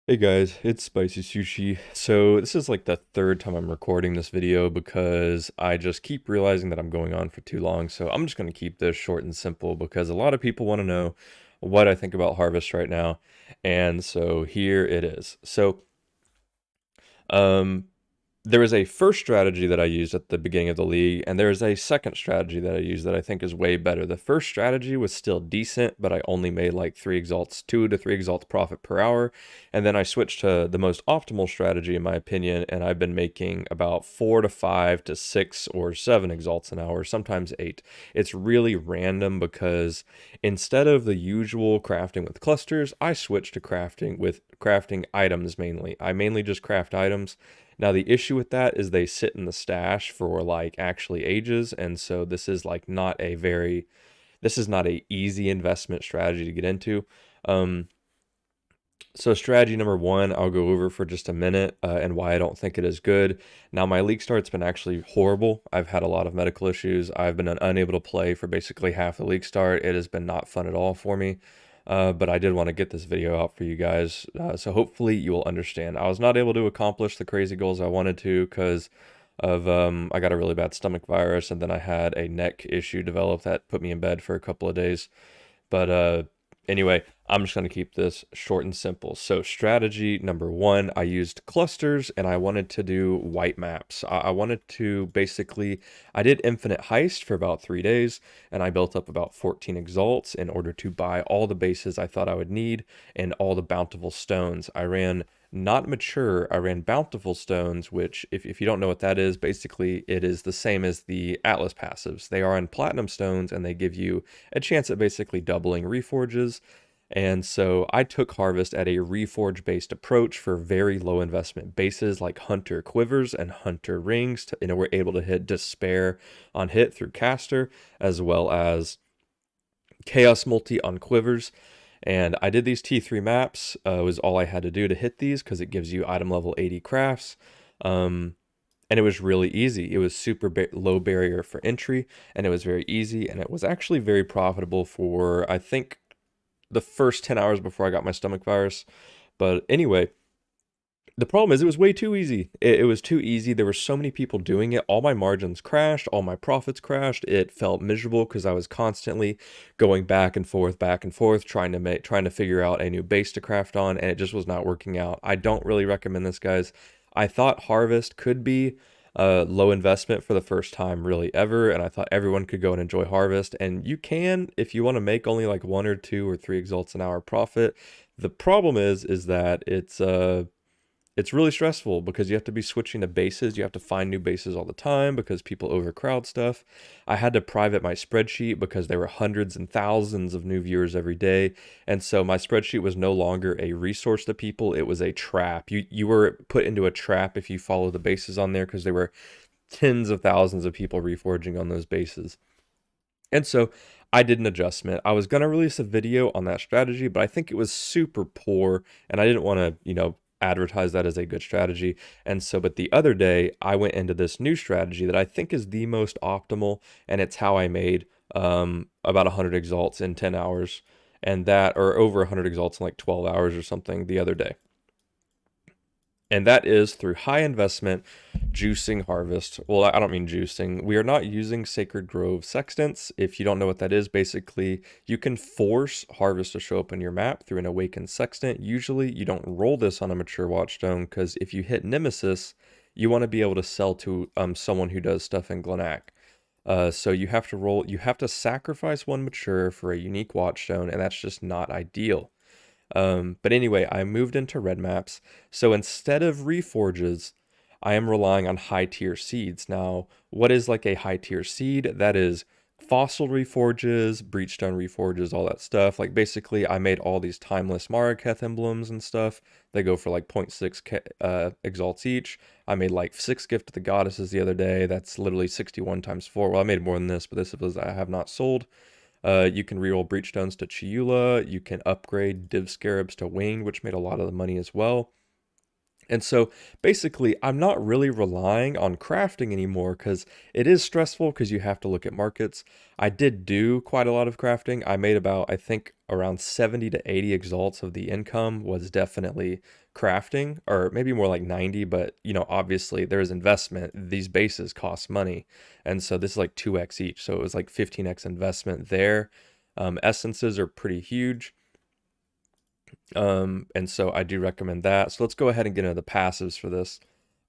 Hey guys, it's Spicy Sushi. So this is like the third time I'm recording this video because I just keep realizing that I'm going on for too long. So I'm just going to keep this short and simple because a lot of people want to know what I think about Harvest right now. And so here it is. Um, there is a first strategy that I used at the beginning of the league, and there is a second strategy that I used that I think is way better. The first strategy was still decent, but I only made like 2 to 3 exalts profit per hour. And then I switched to the most optimal strategy, in my opinion, and I've been making about 4 to 5 to 6 or 7 exalts an hour, sometimes 8. It's really random because instead of the usual crafting with clusters, I switched to crafting items mainly. I mainly just craft items. Now the issue with that is they sit in the stash for like actually ages, and so this is not a easy investment strategy to get into. Um, so strategy number one, I'll go over for just a minute and why I don't think it is good. Now my league start's been actually horrible. I've had a lot of medical issues. I've been unable to play for basically half the league start. It has been not fun at all for me. But I did want to get this video out for you guys, so hopefully you will understand. I was not able to accomplish the crazy goals I wanted to because of I got a really bad stomach virus, and then I had a neck issue develop that put me in bed for a couple of days. But anyway, I'm just going to keep this short and simple. So strategy number one, I used clusters and I wanted to do white maps. I wanted to basically, I did infinite heist for about 3 days and I built up about 14 exalts in order to buy all the bases I thought I would need and all the bountiful stones. I ran not mature, I ran bountiful stones, which if you don't know what that is, basically it is the same as the Atlas passives. They are in platinum stones and they give you a chance at basically doubling reforges. And so I took Harvest at a reforge based approach for very low investment bases like Hunter Quivers and Hunter Rings, and we're able to hit Despair on hit through Caster, as well as Chaos Multi on Quivers. And I did these T3 maps, was all I had to do to hit these because it gives you item level 80 crafts. And it was really easy. It was low barrier for entry, and it was very easy, and it was actually very profitable for, I think, the first 10 hours before I got my stomach virus. But anyway, the problem is it was way too easy. It was too easy. There were so many people doing it. All my margins crashed. All my profits crashed. It felt miserable because I was constantly going back and forth, trying to figure out a new base to craft on, and it just was not working out. I don't really recommend this, guys. I thought Harvest could be low investment for the first time really ever, and I thought everyone could go and enjoy Harvest. And you can if you want to make only like 1 or 2 or 3 exalts an hour profit. The problem is that it's really stressful because you have to be switching to bases. You have to find new bases all the time because people overcrowd stuff. I had to private my spreadsheet because there were hundreds and thousands of new viewers every day. And so my spreadsheet was no longer a resource to people. It was a trap. You were put into a trap if you follow the bases on there because there were tens of thousands of people reforging on those bases. And so I did an adjustment. I was going to release a video on that strategy, but I think it was super poor and I didn't want to, advertise that as a good strategy. And so, but the other day I went into this new strategy that I think is the most optimal, and it's how I made about 100 exalts in 10 hours, and that, or over 100 exalts in like 12 hours or something the other day. And that is through high investment juicing Harvest. Well, I don't mean juicing. We are not using Sacred Grove sextants. If you don't know what that is, basically you can force Harvest to show up in your map through an awakened sextant. Usually you don't roll this on a mature watchstone because if you hit Nemesis, you want to be able to sell to someone who does stuff in Glenack. So you have to sacrifice one mature for a unique watchstone, and that's just not ideal. But anyway, I moved into red maps. So instead of reforges, I am relying on high tier seeds. Now, what is like a high tier seed? That is fossil reforges, breachstone reforges, all that stuff. Like basically, I made all these timeless Maraketh emblems and stuff. They go for like 0.6 exalts each. I made like 6 Gift of the Goddesses the other day. That's literally 61 times 4. Well, I made more than this, but this was I have not sold. You can reroll Breachstones to Chiula. You can upgrade Div Scarabs to Winged, which made a lot of the money as well. And so basically, I'm not really relying on crafting anymore because it is stressful because you have to look at markets. I did do quite a lot of crafting. I made about, I think, around 70 to 80 exalts of the income was definitely crafting, or maybe more like 90. But, obviously there is investment. These bases cost money. And so this is like 2x each. So it was like 15x investment there. Essences are pretty huge. And so I do recommend that. So let's go ahead and get into the passives for this.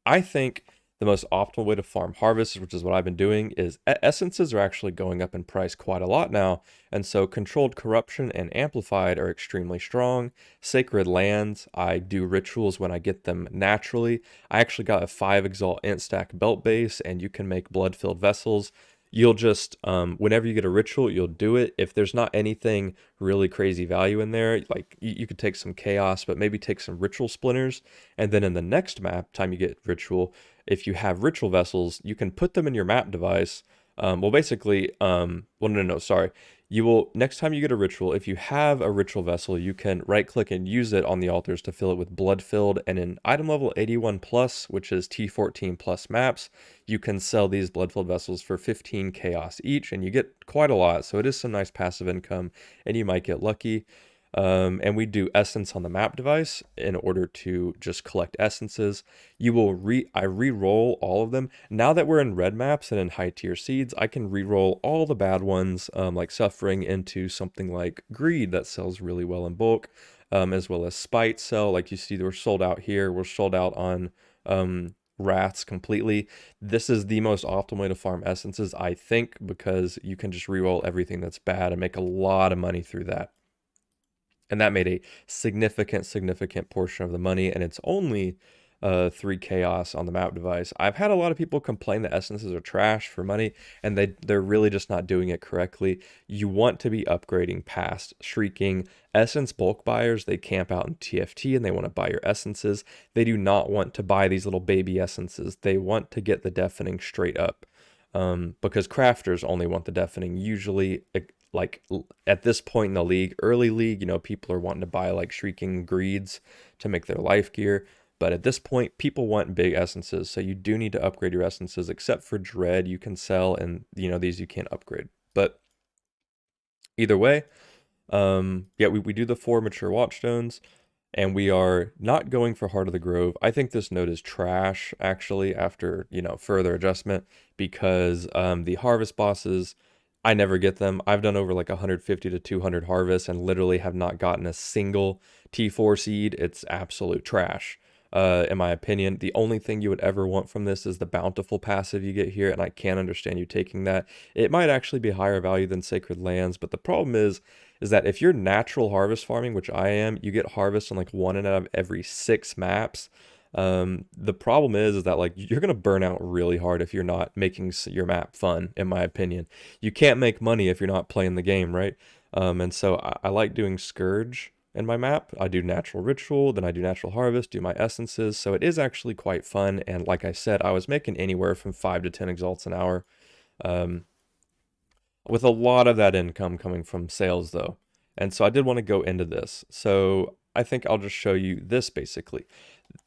I think the most optimal way to farm harvests, which is what I've been doing, is essences are actually going up in price quite a lot now. And so controlled corruption and amplified are extremely strong. Sacred lands, I do rituals when I get them naturally. I actually got a 5 exalt int stack belt base, and you can make blood filled vessels. You'll just, whenever you get a ritual, you'll do it. If there's not anything really crazy value in there, like you could take some chaos, but maybe take some ritual splinters. And then in the next map, time you get ritual, if you have ritual vessels, you can put them in your map device. Well, basically, well, no, sorry. You will, next time you get a ritual, if you have a ritual vessel, you can right click and use it on the altars to fill it with blood filled. And in item level 81 plus, which is T14 plus maps, you can sell these blood filled vessels for 15 chaos each, and you get quite a lot. So it is some nice passive income, and you might get lucky. And we do essence on the map device in order to just collect essences. I re-roll all of them. Now that we're in red maps and in high tier seeds, I can re-roll all the bad ones, like Suffering, into something like Greed that sells really well in bulk, as well as Spite sell. Like you see, we're sold out here. We're sold out on Wraths completely. This is the most optimal way to farm essences, I think, because you can just re-roll everything that's bad and make a lot of money through that. And that made a significant portion of the money, and it's only 3 chaos on the map device. I've had a lot of people complain that essences are trash for money, and they're really just not doing it correctly. You want to be upgrading past shrieking. Essence bulk buyers, they camp out in TFT and they want to buy your essences. They do not want to buy these little baby essences. They want to get the deafening straight up. Because crafters only want the deafening usually. Like at this point in the league, early league, people are wanting to buy like shrieking greeds to make their life gear. But at this point, people want big essences. So you do need to upgrade your essences, except for Dread you can sell, and these you can't upgrade. But either way, yeah, we do the 4 mature watchstones, and we are not going for Heart of the Grove. I think this node is trash, actually, after, further adjustment, because the harvest bosses, I never get them. I've done over like 150 to 200 harvests and literally have not gotten a single T4 seed. It's absolute trash. In my opinion, the only thing you would ever want from this is the bountiful passive you get here, and I can't understand you taking that. It might actually be higher value than Sacred Lands, but the problem is that if you're natural harvest farming, which I am, you get harvest on like 1 out of every 6 maps. The problem is that like you're gonna burn out really hard if you're not making your map fun, in my opinion. You can't make money if you're not playing the game, right? And so I like doing Scourge in my map. I do natural ritual, then I do natural harvest, do my essences. So it is actually quite fun. And like I said, I was making anywhere from 5 to 10 exalts an hour, um, with a lot of that income coming from sales though. And so I did want to go into this. So I think I'll just show you this basically.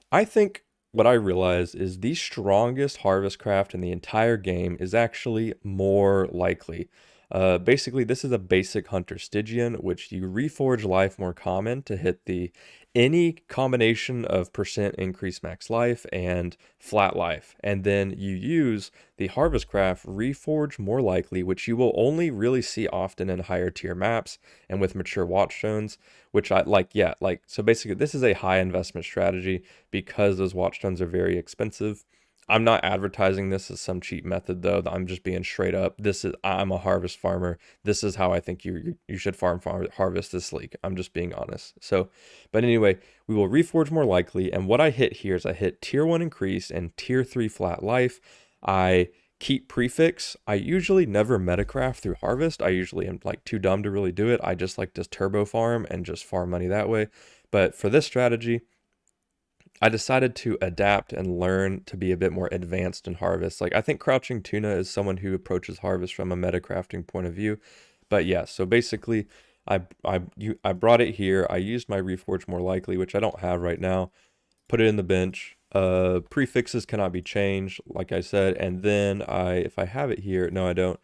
I think what I realized is the strongest harvest craft in the entire game is actually more likely. Basically, this is a basic Hunter Stygian, which you reforge life more common to hit the any combination of percent increase max life and flat life. And then you use the harvest craft reforge more likely, which you will only really see often in higher tier maps and with mature watchstones, which I like. Yeah, like, so basically this is a high investment strategy because those watchstones are very expensive. I'm not advertising this as some cheap method though. I'm just being straight up. I'm a harvest farmer. This is how I think you should harvest this league. I'm just being honest. So, but anyway, we will reforge more likely. And what I hit here is I hit tier 1 increase and tier 3 flat life. I keep prefix. I usually never metacraft through harvest. I usually am like too dumb to really do it. I just like to turbo farm and just farm money that way. But for this strategy, I decided to adapt and learn to be a bit more advanced in harvest. Like, I think Crouching Tuna is someone who approaches harvest from a metacrafting point of view. But yeah, so basically I brought it here. I used my Reforge more likely, which I don't have right now. put it in the bench. Prefixes cannot be changed, like I said, and then if I have it here, no, I don't.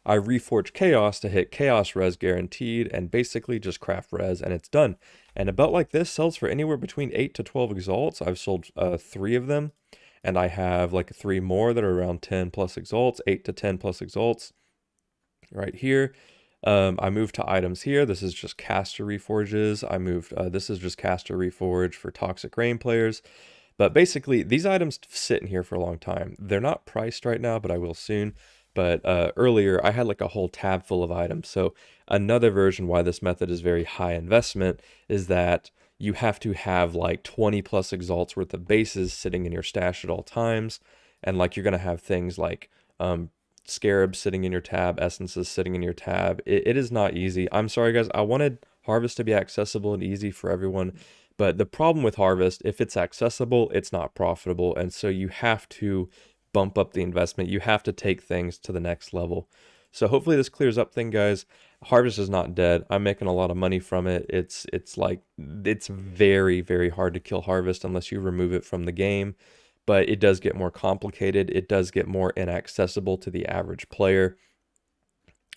I reforge Chaos to hit Chaos Res guaranteed, and basically just craft Res, and it's done. And a belt like this sells for anywhere between 8 to 12 exalts. I've sold 3 of them, and I have like 3 more that are around 10 plus exalts, 8 to 10 plus exalts right here. I moved to items here. This is just caster reforges. This is just caster reforge for Toxic Rain players. But basically, these items sit in here for a long time. They're not priced right now, but I will soon. But earlier, I had like a whole tab full of items. So another version why this method is very high investment is that you have to have like 20 plus exalts worth of bases sitting in your stash at all times. And like you're going to have things like scarabs sitting in your tab, essences sitting in your tab. It is not easy. I'm sorry, guys. I wanted Harvest to be accessible and easy for everyone. But the problem with Harvest, if it's accessible, it's not profitable. And so you have to bump up the investment. You have to take things to the next level. So hopefully this clears up thing, guys. Harvest is not dead. I'm making a lot of money from it. It's very, very hard to kill Harvest unless you remove it from the game. But it does get more complicated. It does get more inaccessible to the average player.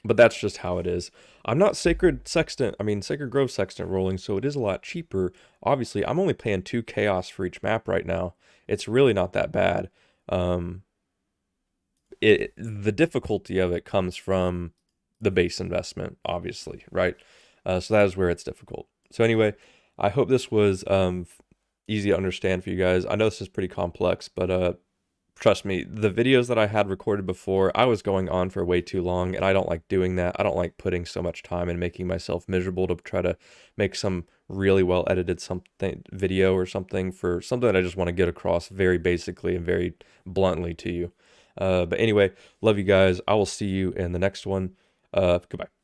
But that's just how it is. I'm not Sacred Grove Sextant rolling, so it is a lot cheaper. Obviously, I'm only paying 2 chaos for each map right now. It's really not that bad. The difficulty of it comes from the base investment, obviously, right? So that is where it's difficult. So anyway, I hope this was easy to understand for you guys. I know this is pretty complex, but trust me, the videos that I had recorded before, I was going on for way too long, and I don't like doing that. I don't like putting so much time and making myself miserable to try to make some really well edited video or something for something that I just want to get across very basically and very bluntly to you. But anyway, love you guys. I will see you in the next one. Goodbye.